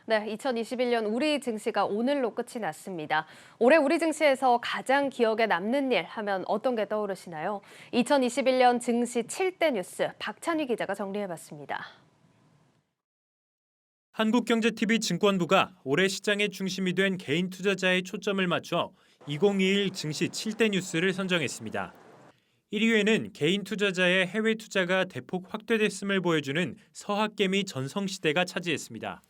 네, 2021년 우리 증시가 오늘로 끝이 났습니다. 올해 우리 증시에서 가장 기억에 남는 일 하면 어떤 게 떠오르시나요? 2021년 증시 7대 뉴스 박찬휘 기자가 정리해봤습니다. 한국경제TV 증권부가 올해 시장의 중심이 된 개인 투자자의 초점을 맞춰 2021 증시 7대 뉴스를 선정했습니다. 1위에는 개인 투자자의 해외 투자가 대폭 확대됐음을 보여주는 서학개미 전성시대가 차지했습니다.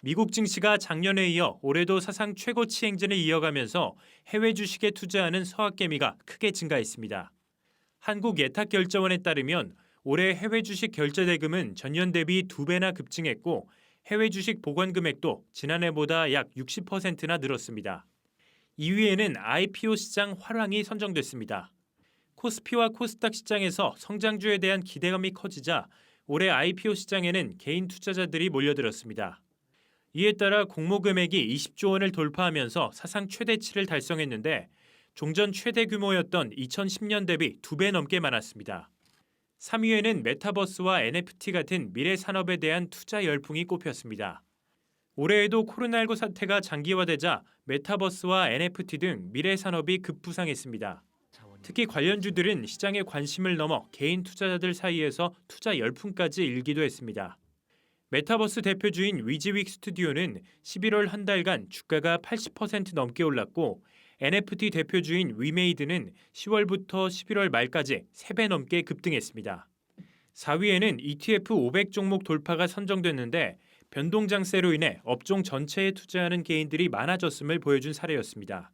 미국 증시가 작년에 이어 올해도 사상 최고치 행진을 이어가면서 해외 주식에 투자하는 서학개미가 크게 증가했습니다. 한국예탁결제원에 따르면 올해 해외 주식 결제 대금은 전년 대비 2배나 급증했고 해외 주식 보관 금액도 지난해보다 약 60%나 늘었습니다. 2위에는 IPO 시장 활황이 선정됐습니다. 코스피와 코스닥 시장에서 성장주에 대한 기대감이 커지자 올해 IPO 시장에는 개인 투자자들이 몰려들었습니다. 이에 따라 공모 금액이 20조 원을 돌파하면서 사상 최대치를 달성했는데 종전 최대 규모였던 2010년 대비 2배 넘게 많았습니다. 3위에는 메타버스와 NFT 같은 미래 산업에 대한 투자 열풍이 꼽혔습니다. 올해에도 코로나19 사태가 장기화되자 메타버스와 NFT 등 미래 산업이 급부상했습니다. 특히 관련주들은 시장의 관심을 넘어 개인 투자자들 사이에서 투자 열풍까지 일기도 했습니다. 메타버스 대표주인 위즈윅 스튜디오는 11월 한 달간 주가가 80% 넘게 올랐고 NFT 대표주인 위메이드는 10월부터 11월 말까지 3배 넘게 급등했습니다. 4위에는 ETF 500 종목 돌파가 선정됐는데 변동장세로 인해 업종 전체에 투자하는 개인들이 많아졌음을 보여준 사례였습니다.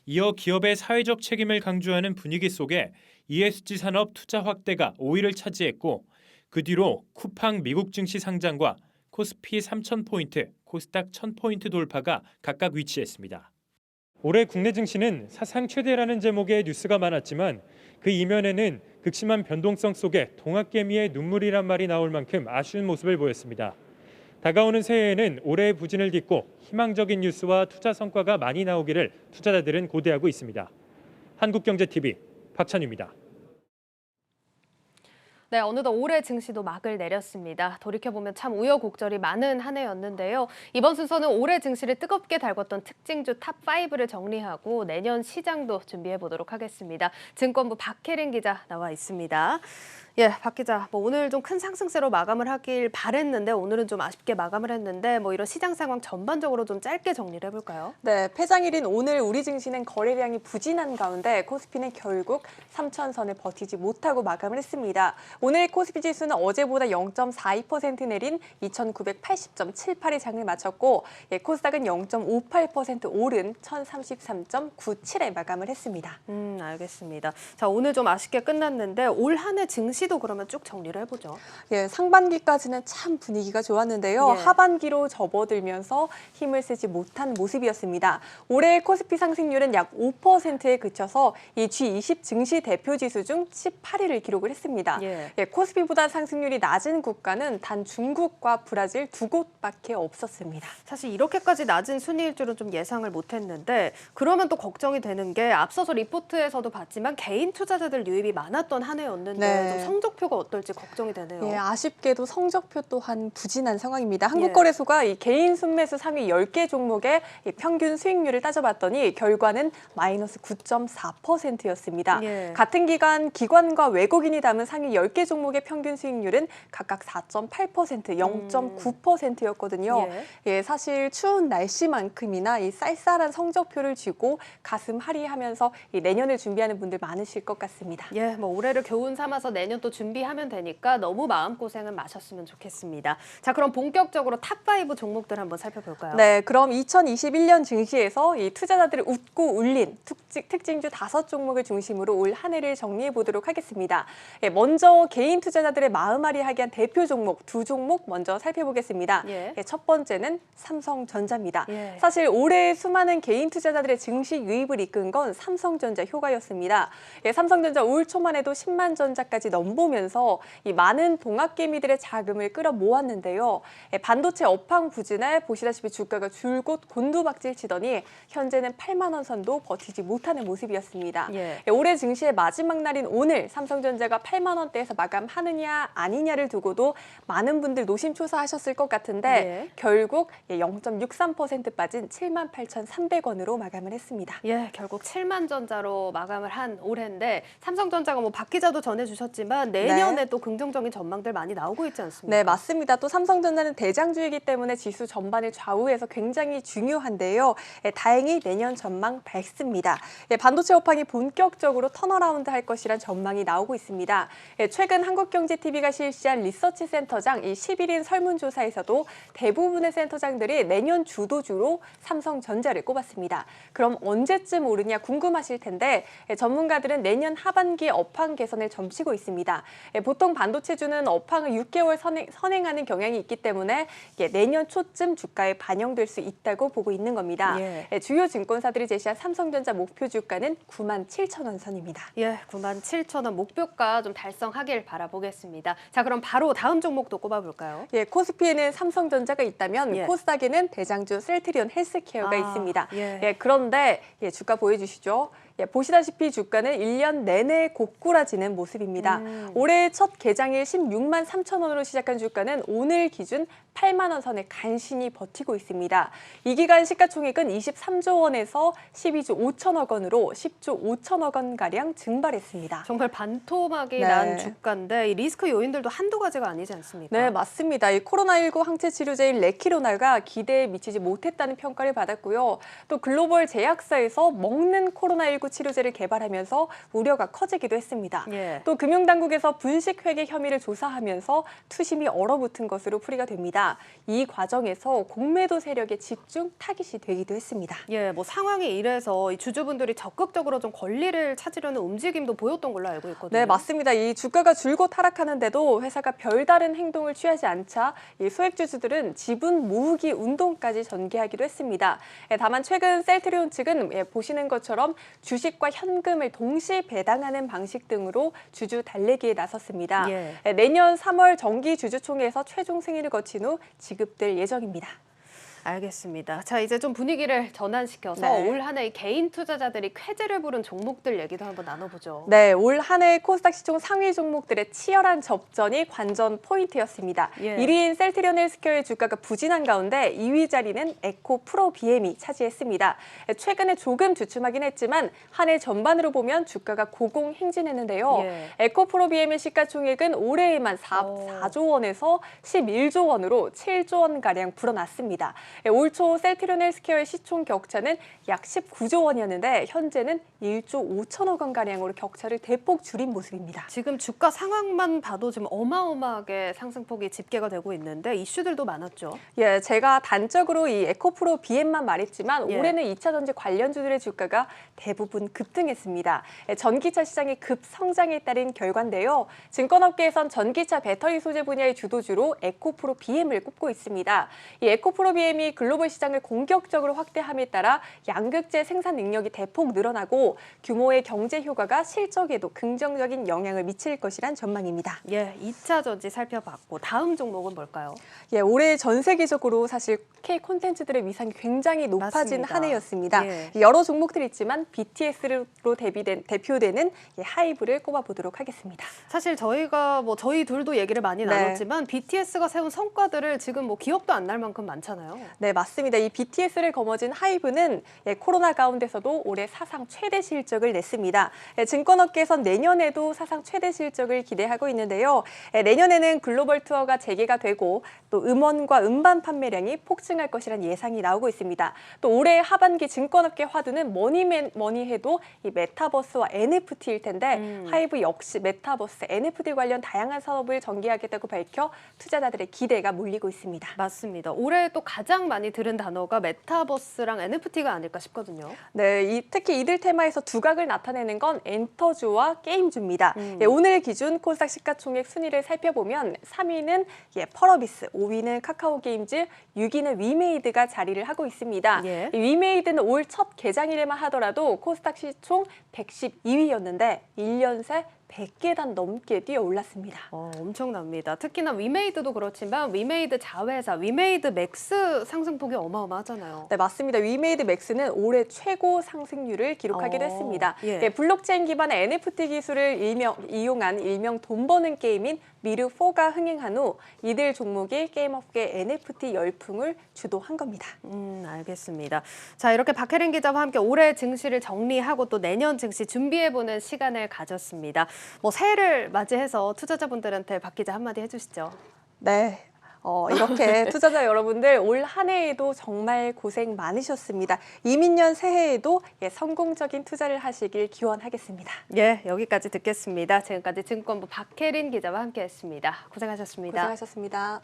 이어 기업의 사회적 책임을 강조하는 분위기 속에 ESG 산업 투자 확대가 5위를 차지했고 그 뒤로 쿠팡 미국 증시 상장과 코스피 3,000포인트, 코스닥 1,000포인트 돌파가 각각 위치했습니다. 올해 국내 증시는 사상 최대라는 제목의 뉴스가 많았지만 그 이면에는 극심한 변동성 속에 동학개미의 눈물이란 말이 나올 만큼 아쉬운 모습을 보였습니다. 다가오는 새해에는 올해의 부진을 딛고 희망적인 뉴스와 투자 성과가 많이 나오기를 투자자들은 고대하고 있습니다. 한국경제TV 박찬유입니다. 네, 어느덧 올해 증시도 막을 내렸습니다. 돌이켜보면 참 우여곡절이 많은 한 해였는데요. 이번 순서는 올해 증시를 뜨겁게 달궜던 특징주 탑5를 정리하고 내년 시장도 준비해보도록 하겠습니다. 증권부 박혜린 기자 나와 있습니다. 예, 박 기자, 오늘 좀 큰 상승세로 마감을 하길 바랬는데 오늘은 좀 아쉽게 마감을 했는데 이런 시장 상황 전반적으로 좀 짧게 정리를 해볼까요? 네, 폐장일인 오늘 우리 증시는 거래량이 부진한 가운데 코스피는 결국 3천선을 버티지 못하고 마감을 했습니다. 오늘 코스피 지수는 어제보다 0.42% 내린 2,980.78의 장을 마쳤고 코스닥은 0.58% 오른 1,033.97에 마감을 했습니다. 알겠습니다. 자, 오늘 좀 아쉽게 끝났는데 올 한 해 증시도 그러면 쭉 정리를 해보죠. 예, 상반기까지는 참 분위기가 좋았는데요. 예. 하반기로 접어들면서 힘을 쓰지 못한 모습이었습니다. 올해 코스피 상승률은 약 5%에 그쳐서 이 G20 증시 대표 지수 중 18위를 기록을 했습니다. 예. 코스피보다 상승률이 낮은 국가는 단 중국과 브라질 두 곳밖에 없었습니다. 사실 이렇게까지 낮은 순위일 줄은 좀 예상을 못했는데 그러면 또 걱정이 되는 게 앞서서 리포트에서도 봤지만 개인 투자자들 유입이 많았던 한 해였는데 네. 좀 성적표가 어떨지 걱정이 되네요. 예, 아쉽게도 성적표 또한 부진한 상황입니다. 한국거래소가 이 개인 순매수 상위 10개 종목의 이 평균 수익률을 따져봤더니 결과는 마이너스 9.4%였습니다. 예. 같은 기간 기관과 외국인이 담은 상위 10개 종목의 평균 수익률은 각각 4.8%, 0.9%였거든요. 예, 사실 추운 날씨만큼이나 이 쌀쌀한 성적표를 쥐고 가슴 하리하면서 이 내년을 준비하는 분들 많으실 것 같습니다. 예, 올해를 교훈 삼아서 내년 또 준비하면 되니까 너무 마음고생은 마셨으면 좋겠습니다. 자, 그럼 본격적으로 탑5 종목들 한번 살펴볼까요? 네, 그럼 2021년 증시에서 이 투자자들을 웃고 울린 특징주 5종목을 중심으로 올 한 해를 정리해 보도록 하겠습니다. 예, 먼저 개인 투자자들의 마음앓이하게 한 대표 종목 2종목 먼저 살펴보겠습니다. 예. 첫 번째는 삼성전자입니다. 예. 사실 올해 수많은 개인 투자자들의 증시 유입을 이끈 건 삼성전자 효과였습니다. 예, 삼성전자 올 초만 해도 10만 전자까지 넘는 연보면서 이 많은 동학개미들의 자금을 끌어모았는데요. 반도체 업황 부진에 보시다시피 주가가 줄곧 곤두박질 치더니 현재는 8만 원 선도 버티지 못하는 모습이었습니다. 예. 올해 증시의 마지막 날인 오늘 삼성전자가 8만 원대에서 마감하느냐 아니냐를 두고도 많은 분들 노심초사하셨을 것 같은데 예. 결국 0.63% 빠진 78,300원으로 마감을 했습니다. 예, 결국 7만 전자로 마감을 한 올해인데 삼성전자가 뭐 박 기자도 전해주셨지만 내년에 또 긍정적인 전망들 많이 나오고 있지 않습니까? 네, 맞습니다. 또 삼성전자는 대장주이기 때문에 지수 전반을 좌우해서 굉장히 중요한데요. 다행히 내년 전망 밝습니다. 반도체 업황이 본격적으로 턴어라운드 할 것이란 전망이 나오고 있습니다. 최근 한국경제TV가 실시한 리서치 센터장 11인 설문조사에서도 대부분의 센터장들이 내년 주도주로 삼성전자를 꼽았습니다. 그럼 언제쯤 오르냐 궁금하실 텐데 전문가들은 내년 하반기 업황 개선을 점치고 있습니다. 보통 반도체주는 업황을 6개월 선행하는 경향이 있기 때문에 내년 초쯤 주가에 반영될 수 있다고 보고 있는 겁니다. 예. 주요 증권사들이 제시한 삼성전자 목표 주가는 97,000원 선입니다. 예, 97,000원 목표가 좀 달성하길 바라보겠습니다. 자, 그럼 바로 다음 종목도 꼽아볼까요? 예, 코스피에는 삼성전자가 있다면 예. 코스닥에는 대장주 셀트리온 헬스케어가 아, 있습니다. 예. 그런데 주가 보여주시죠. 보시다시피 주가는 1년 내내 고꾸라지는 모습입니다. 올해 첫 개장일 16만 3천 원으로 시작한 주가는 오늘 기준 8만 원 선에 간신히 버티고 있습니다. 이 기간 시가총액은 23조 원에서 12조 5천억 원으로 10조 5천억 원가량 증발했습니다. 정말 반토막이 네. 난 주가인데 이 리스크 요인들도 한두 가지가 아니지 않습니까? 네, 맞습니다. 이 코로나19 항체 치료제인 레키로날가 기대에 미치지 못했다는 평가를 받았고요. 또 글로벌 제약사에서 먹는 코로나19 치료제를 개발하면서 우려가 커지기도 했습니다. 예. 또 금융당국에서 분식회계 혐의를 조사하면서 투심이 얼어붙은 것으로 풀이가 됩니다. 이 과정에서 공매도 세력의 집중 타깃이 되기도 했습니다. 예, 뭐 상황이 이래서 이 주주분들이 적극적으로 좀 권리를 찾으려는 움직임도 보였던 걸로 알고 있거든요. 네, 맞습니다. 이 주가가 줄곧 하락하는데도 회사가 별다른 행동을 취하지 않자 이 소액주주들은 지분 모으기 운동까지 전개하기도 했습니다. 다만 최근 셀트리온 측은 보시는 것처럼 주식과 현금을 동시 배당하는 방식 등으로 주주 달래기에 나섰습니다. 예. 내년 3월 정기 주주총회에서 최종 승인을 거친 후 지급될 예정입니다. 알겠습니다. 자, 이제 좀 분위기를 전환시켜서 네. 올 한 해 개인 투자자들이 쾌재를 부른 종목들 얘기도 한번 나눠보죠. 네, 올 한 해 코스닥 시총 상위 종목들의 치열한 접전이 관전 포인트였습니다. 예. 1위인 셀트리온 헬스케어의 주가가 부진한 가운데 2위 자리는 에코 프로 BM이 차지했습니다. 최근에 조금 주춤하긴 했지만 한 해 전반으로 보면 주가가 고공행진했는데요. 예. 에코 프로 BM의 시가총액은 올해에만 4조 원에서 11조 원으로 7조 원가량 불어났습니다. 올 초 셀트리온 헬스케어의 시총 격차는 약 19조 원이었는데 현재는 1조 5천억 원가량으로 격차를 대폭 줄인 모습입니다. 지금 주가 상황만 봐도 지금 어마어마하게 상승폭이 집계가 되고 있는데 이슈들도 많았죠. 예, 제가 단적으로 이 에코프로 BM만 말했지만 예. 올해는 2차 전지 관련주들의 주가가 대부분 급등했습니다. 전기차 시장의 급성장에 따른 결과인데요. 증권업계에선 전기차 배터리 소재 분야의 주도주로 에코프로 BM을 꼽고 있습니다. 이 에코프로 BM이 글로벌 시장을 공격적으로 확대함에 따라 양극재 생산 능력이 대폭 늘어나고 규모의 경제 효과가 실적에도 긍정적인 영향을 미칠 것이란 전망입니다. 예, 2차 전지 살펴봤고 다음 종목은 뭘까요? 예, 올해 전 세계적으로 사실 K 콘텐츠들의 위상이 굉장히 높아진 맞습니다. 한 해였습니다. 예. 여러 종목들이 있지만 BTS로 대표되는 하이브를 꼽아보도록 하겠습니다. 사실 저희가 저희 둘도 얘기를 많이 네. 나눴지만 BTS가 세운 성과들을 지금 기억도 안 날 만큼 많잖아요. 네, 맞습니다. 이 BTS를 거머쥔 하이브는 코로나 가운데서도 올해 사상 최대 실적을 냈습니다. 증권업계에선 내년에도 사상 최대 실적을 기대하고 있는데요. 내년에는 글로벌 투어가 재개가 되고 또 음원과 음반 판매량이 폭증할 것이라는 예상이 나오고 있습니다. 또 올해 하반기 증권업계 화두는 뭐니 해도 이 메타버스와 NFT일 텐데 하이브 역시 메타버스, NFT 관련 다양한 사업을 전개하겠다고 밝혀 투자자들의 기대가 몰리고 있습니다. 맞습니다. 올해 또 가장 많이 들은 단어가 메타버스랑 NFT가 아닐까 싶거든요. 네, 특히 이들 테마에서 두각을 나타내는 건 엔터주와 게임주입니다. 오늘 기준 코스닥 시가총액 순위를 살펴보면 3위는 펄어비스, 5위는 카카오게임즈, 6위는 위메이드가 자리를 하고 있습니다. 예. 위메이드는 올 첫 개장일에만 하더라도 코스닥 시총 112위였는데 1년 새 100계단 넘게 뛰어 올랐습니다. 엄청납니다. 특히나 위메이드도 그렇지만 위메이드 자회사, 위메이드 맥스 상승폭이 어마어마하잖아요. 네, 맞습니다. 위메이드 맥스는 올해 최고 상승률을 기록하기도 했습니다. 예. 네, 블록체인 기반의 NFT 기술을 이용한 일명 돈 버는 게임인 미르4가 흥행한 후 이들 종목이 게임업계 NFT 열풍을 주도한 겁니다. 알겠습니다. 자, 이렇게 박혜린 기자와 함께 올해 증시를 정리하고 또 내년 증시 준비해보는 시간을 가졌습니다. 새해를 맞이해서 투자자분들한테 박 기자 한마디 해주시죠. 네. 이렇게 투자자 여러분들 올 한 해에도 정말 고생 많으셨습니다. 이민년 새해에도 성공적인 투자를 하시길 기원하겠습니다. 예, 여기까지 듣겠습니다. 지금까지 증권부 박혜린 기자와 함께했습니다. 고생하셨습니다. 고생하셨습니다.